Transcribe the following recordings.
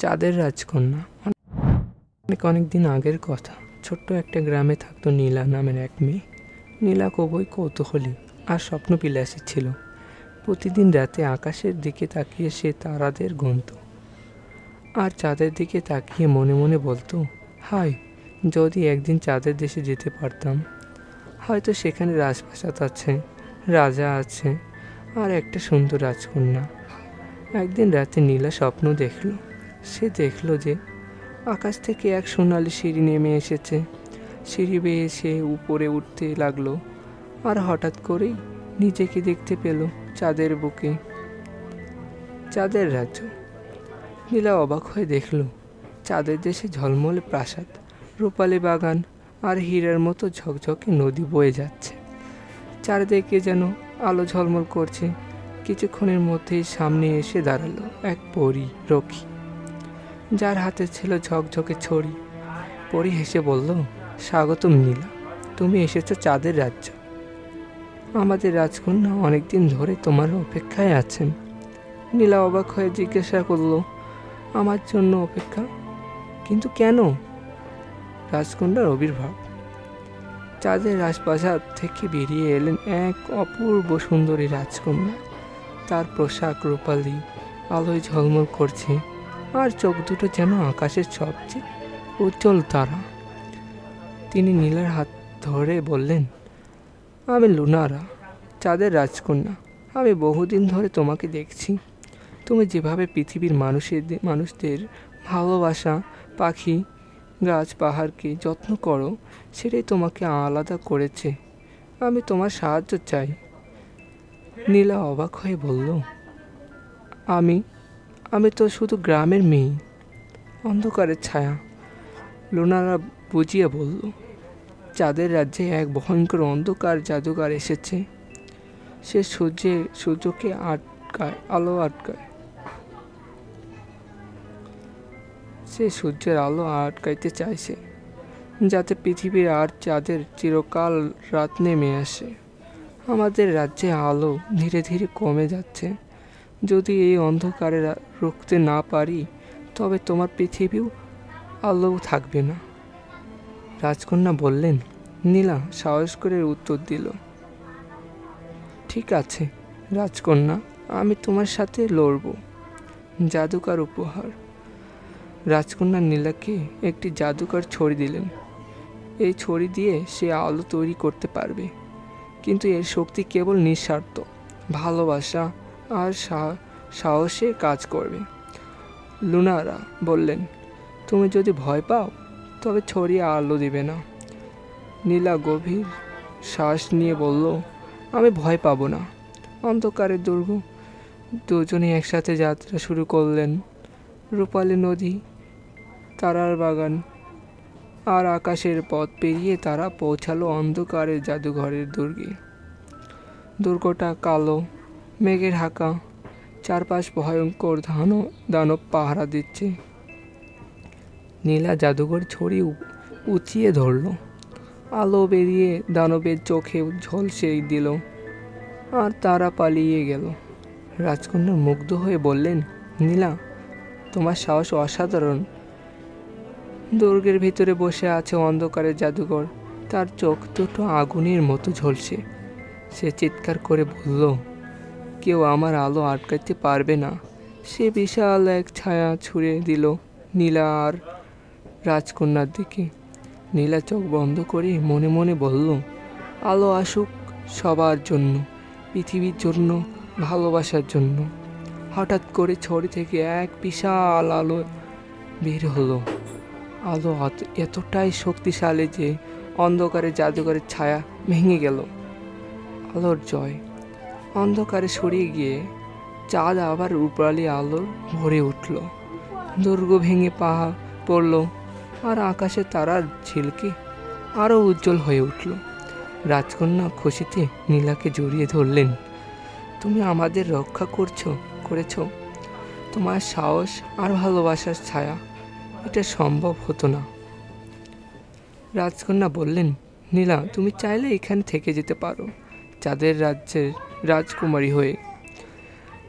চাঁদের রাজকন্যা। অনেক অনেক দিন আগের কথা। ছোট্ট একটা গ্রামে থাকতো নীলা নামের এক মেয়ে। নীলা খুবই কৌতূহলী আর স্বপ্নবিলাসী ছিল। প্রতিদিন রাতে আকাশের দিকে তাকিয়ে সে তারাদের গুনত আর চাঁদের দিকে তাকিয়ে মনে মনে বলতো, হায়, যদি একদিন চাঁদের দেশে যেতে পারতাম। হয়তো সেখানে রাজপ্রাসাদ আছে, রাজা আছে আর একটা সুন্দর রাজকন্যা। একদিন রাতে নীলা স্বপ্ন দেখল। সে দেখল যে আকাশ থেকে এক সোনালি সিঁড়ি নেমে এসেছে। সিঁড়ি বেয়ে সে উপরে উঠতে লাগলো আর হঠাৎ করেই নিজেকে দেখতে পেল চাঁদের বুকে। চাঁদের রাজ্য। নীলা অবাক হয়ে দেখল চাঁদের দেশে ঝলমলে প্রাসাদ, রূপালী বাগান আর হীরার মতো ঝকঝকে নদী বয়ে যাচ্ছে। চারিদিকে যেন আলো ঝলমল করছে। কিছুক্ষণের মধ্যেই সামনে এসে দাঁড়ালো এক পরী রক্ষী, যার হাতে ছিল ঝকঝকে ছড়ি। পরী হেসে বলল, স্বাগতম নীলা, তুমি এসেছো চাঁদের রাজ্য। আমাদের রাজকন্যা অনেকদিন ধরে তোমার অপেক্ষায় আছেন। নীলা অবাক হয়ে জিজ্ঞাসা করল, আমার জন্য অপেক্ষা? কিন্তু কেন? রাজকন্যার আবির্ভাব। চাঁদের রাজপ্রাসাদ থেকে বেরিয়ে এলেন এক অপূর্ব সুন্দরী রাজকন্যা। তার পোশাক রূপালী আলোয় ঝলমল করছে আর চোখ দুটো যেন আকাশের সবচেয়ে উজ্জ্বল তারা। তিনি নীলার হাত ধরে বললেন, আমি লুনারা, চাঁদের রাজকন্যা। আমি বহুদিন ধরে তোমাকে দেখছি। তুমি যেভাবে পৃথিবীর মানুষদের ভালোবাসা, পাখি, গাছ, পাহাড়কে যত্ন করো, সেটাই তোমাকে আলাদা করেছে। আমি তোমার সাহায্য চাই। নীলা অবাক হয়ে বলল, আমি তো শুধু গ্রামের মেয়ে, অন্ধকারের ছায়া। লুনারা বুঝিয়ে বলল, চাঁদের রাজ্যে এক ভয়ঙ্কর অন্ধকার জাদুকর এসেছে। সে সূর্যকে আলো আটকায়। সে সূর্যের আলো আটকাইতে চাইছে, যাতে পৃথিবীর আর চাঁদের চিরকাল রাত নেমে আসে। আমাদের রাজ্যে আলো ধীরে ধীরে কমে যাচ্ছে। যদি এই অন্ধকারে রুখতে না পারি, তবে তোমার পৃথিবীও আলো থাকবে না। রাজকন্যা বললেন। নীলা সাহস করে উত্তর দিল, ঠিক আছে রাজকন্যা, আমি তোমার সাথে লড়ব। জাদুকর উপহার। রাজকন্যা নীলাকে একটি জাদুকর ছড়ি দিলেন। এই ছড়ি দিয়ে সে আলো তৈরি করতে পারবে, কিন্তু এর শক্তি কেবল নিঃস্বার্থ ভালোবাসা আর সাহসে কাজ করবে। লুনারা বললেন, তুমি যদি ভয় পাও, তবে ছড়ি আলো দিবে না। নীলা গভীর শ্বাস নিয়ে বলল, আমি ভয় পাবো না। অন্ধকারের দুর্গ। দুজনে একসাথে যাত্রা শুরু করলেন। রূপালী নদী, তারার বাগান আর আকাশের পথ পেরিয়ে তারা পৌঁছালো অন্ধকারের জাদুঘরের দুর্গে। দুর্গটা কালো মেঘে ঢাকা, চারপাশ ভয়ঙ্কর দানব পাহারা দিচ্ছে। নীলা জাদুঘর ছড়ি উঁচিয়ে ধরল। আলো বেরিয়ে দানবের চোখে ঝলসে দিল আর তারা পালিয়ে গেল। রাজকন্যা মুগ্ধ হয়ে বললেন, নীলা, তোমার সাহস অসাধারণ। দুর্গের ভিতরে বসে আছে অন্ধকারের জাদুঘর, তার চোখ দুটো আগুনের মতো ঝলসে। সে চিৎকার করে বলল, কেউ আমার আলো আটকাতে পারবে না। সে বিশাল এক ছায়া ছুঁড়ে দিল নীলা আর রাজকন্যার দিকে। নীলা চোখ বন্ধ করে মনে মনে বলল, আলো আসুক সবার জন্য, পৃথিবীর জন্য, ভালোবাসার জন্য। হঠাৎ করে ছড়ি থেকে এক বিশাল আলো বের হলো। আলো এতটাই শক্তিশালী যে অন্ধকারে জাদুঘরের ছায়া ভেঙে গেল। আলোর জয়। অন্ধকারে সরিয়ে গিয়ে চাঁদ আবার রূপালী আলোর ভরে উঠল। দুর্গ ভেঙে পাহাড় পড়ল আর আকাশে তারার ঝিলকে আরও উজ্জ্বল হয়ে উঠল। রাজকন্যা খুশিতে নীলাকে জড়িয়ে ধরলেন। তুমি আমাদের রক্ষা করেছ। তোমার সাহস আর ভালোবাসার ছায়া, এটা সম্ভব হতো না। রাজকন্যা বললেন, নীলা, তুমি চাইলে এখানে থেকে যেতে পারো, চাঁদের রাজ্যের রাজকুমারী হয়ে।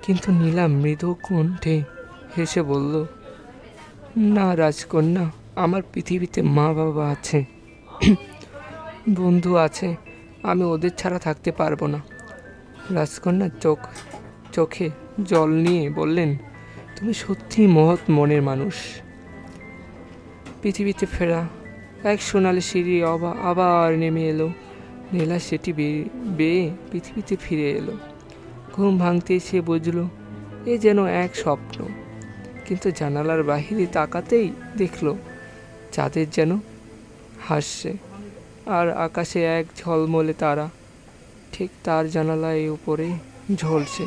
কিন্তু নীলা মৃদু কণ্ঠে হেসে বলল, না রাজকন্যা, আমার পৃথিবীতে মা বাবা আছে, বন্ধু আছে, আমি ওদের ছাড়া থাকতে পারবো না। রাজকন্যা চোখে জল নিয়ে বললেন, তুমি সত্যিই মহৎ মনের মানুষ। পৃথিবীতে ফেরা এক সোনালি সিঁড়ি আবার নেমে এলো। নীলা সেটি বেয়ে পৃথিবীতে ফিরে এলো। ঘুম ভাঙতেই সে বুঝল এ যেন এক স্বপ্ন। কিন্তু জানালার বাহিরে তাকাতেই দেখল চাঁদের যেন হাসছে, আর আকাশে এক ঝলমলে তারা ঠিক তার জানালায় উপরে ঝলছে।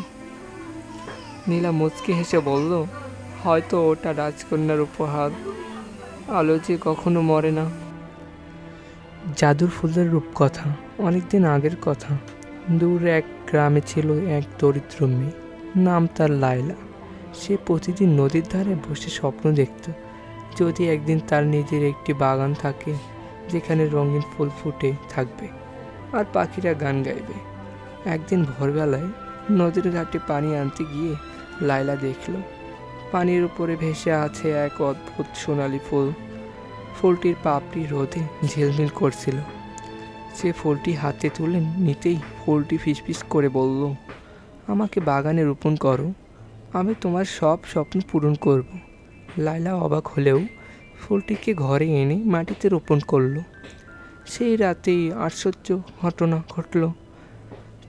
নীলা মুচকি হেসে বলল, হয়তো ওটা রাজকন্যার উপহার, আলো যে কখনো মরে না। জাদুর ফুলের রূপকথা। অনেকদিন আগের কথা। দূর এক গ্রামে ছিল এক দরিদ্র মেয়ে, নাম তার লায়লা। সে প্রতিদিন নদীর ধারে বসে স্বপ্ন দেখত, যদি একদিন তার নিজের একটি বাগান থাকে যেখানে রঙিন ফুল ফুটে থাকবে আর পাখিরা গান গাইবে। একদিন ভোরবেলায় নদীর ঘাটে পানি আনতে গিয়ে লায়লা দেখল পানির উপরে ভেসে আছে এক অদ্ভুত সোনালি ফুল। ফুলটির পাপড়ি রোদে ঝিলমিল করছিল। সে ফুলটি হাতে তুলে নিতেই ফুলটি ফিসফিস করে বলল, আমাকে বাগানে রোপণ করো, আমি তোমার সব স্বপ্ন পূরণ করব। লায়লা অবাক হলেও ফুলটিকে ঘরে এনে মাটিতে রোপণ করলো। সেই রাতেই আশ্চর্য ঘটনা ঘটল।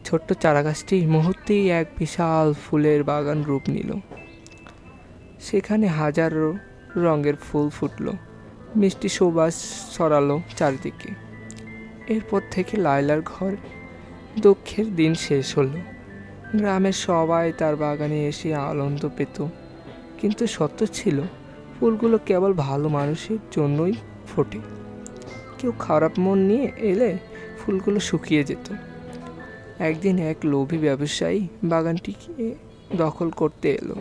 ছোট্ট চারাগাছটি মুহূর্তেই এক বিশাল ফুলের বাগান রূপ নিল। সেখানে হাজারো রঙের ফুল ফুটল, মিষ্টি সুবাস ছড়ালো চারিদিকে। এরপর থেকে লায়লার ঘর দুঃখের দিন শেষ হলো। গ্রামের সবাই তার বাগানে এসে আনন্দ পেত, কিন্তু সত্য ছিল ফুলগুলো কেবল ভালো মানুষের জন্যই ফোটে। কেউ খারাপ মন নিয়ে এলে ফুলগুলো শুকিয়ে যেত। একদিন এক লোভী ব্যবসায়ী বাগানটিকে দখল করতে এলো,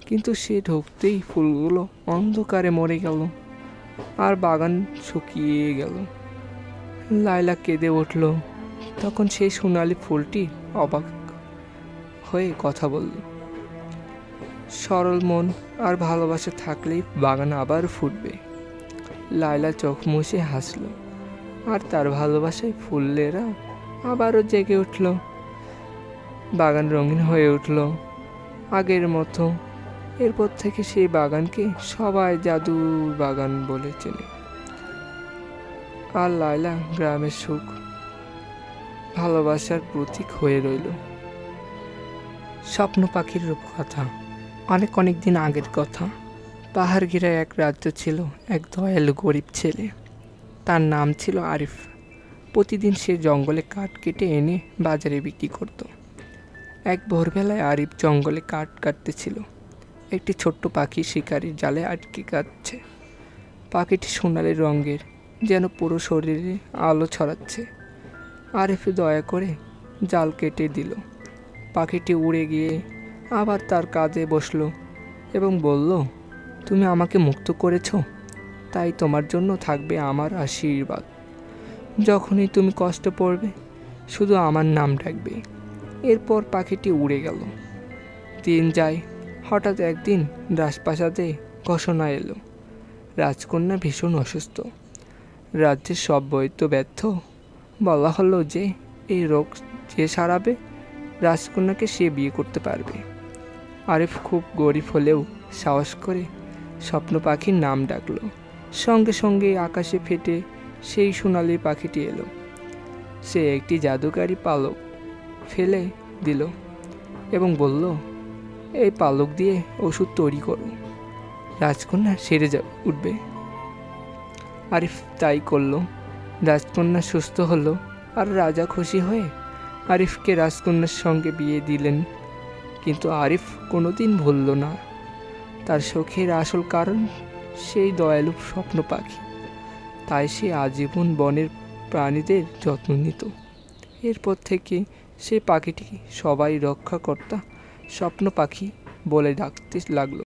কিন্তু সে ঢুকতেই ফুলগুলো অন্ধকারে মরে গেল আর বাগান শুকিয়ে গেল। লায়লা কেঁদে উঠল। তখন সেই সোনালি ফুলটি অবাক হয়ে কথা বলল, সরল মন আর ভালোবাসা থাকলেই বাগান আবার ফুটবে। লায়লা চোখ মুছে হাসল, আর তার ভালোবাসায় ফুলেরা আবারও জেগে উঠল। বাগান রঙিন হয়ে উঠল আগের মতো। এরপর থেকে সেই বাগানকে সবাই জাদুর বাগান বলে চেনে। আর লায়লা গ্রামের সুখ ভালোবাসার প্রতীক হয়ে রইল। স্বপ্ন পাখির রূপকথা। অনেক দিন আগের কথা। পাহাড় ঘেরা এক রাজ্য ছিল এক দয়ালু গরিব ছেলে। তার নাম ছিল আরিফ। প্রতিদিন সে জঙ্গলে কাঠ কেটে এনে বাজারে বিক্রি করত। এক ভোরবেলায় আরিফ জঙ্গলে কাঠ কাটতেছিল। একটি ছোট্ট পাখি শিকারির জালে আটকে কাটছে। পাখিটি সোনালি রঙের, যেন পুরো শরীরে আলো ছড়াচ্ছে। আরিফ দয়া করে জাল কেটে দিল। পাখিটি উড়ে গিয়ে আবার তার কাজে বসলো এবং বলল, তুমি আমাকে মুক্ত করেছ, তাই তোমার জন্য থাকবে আমার আশীর্বাদ। যখনই তুমি কষ্ট পড়বে শুধু আমার নাম ডাকবে। এরপর পাখিটি উড়ে গেল। দিন যায়। হঠাৎ একদিন রাজপ্রাসাদে ঘোষণা এলো, রাজকন্যা ভীষণ অসুস্থ, রাজ্যের সব বৈদ্য ব্যর্থ। বলা হলো যে এই রোগ যে সারাবে রাজকন্যাকে সে বিয়ে করতে পারবে। আরিফ খুব গরিব হলেও সাহস করে স্বপ্ন পাখির নাম ডাকলো। সঙ্গে সঙ্গে আকাশে ফেটে সেই সোনালি পাখিটি এলো। সে একটি জাদুকারি পালক ফেলে দিল এবং বলল, এই পালক দিয়ে ওষুধ তৈরি করো, রাজকন্যা সেরে উঠবে। আরিফ তাই করলো। রাজকন্যা সুস্থ হলো আর রাজা খুশি হয়ে আরিফকে রাজকন্যার সঙ্গে বিয়ে দিলেন। কিন্তু আরিফ কোনোদিন ভুলল না তার শোকের আসল কারণ সেই দয়ালু স্বপ্ন পাখি। তাই সে আজীবন বনের প্রাণীদের যত্ন নিত। এরপর থেকে সেই পাখিটিকে সবাই রক্ষাকর্তা স্বপ্ন পাখি বলে ডাকতে লাগলো।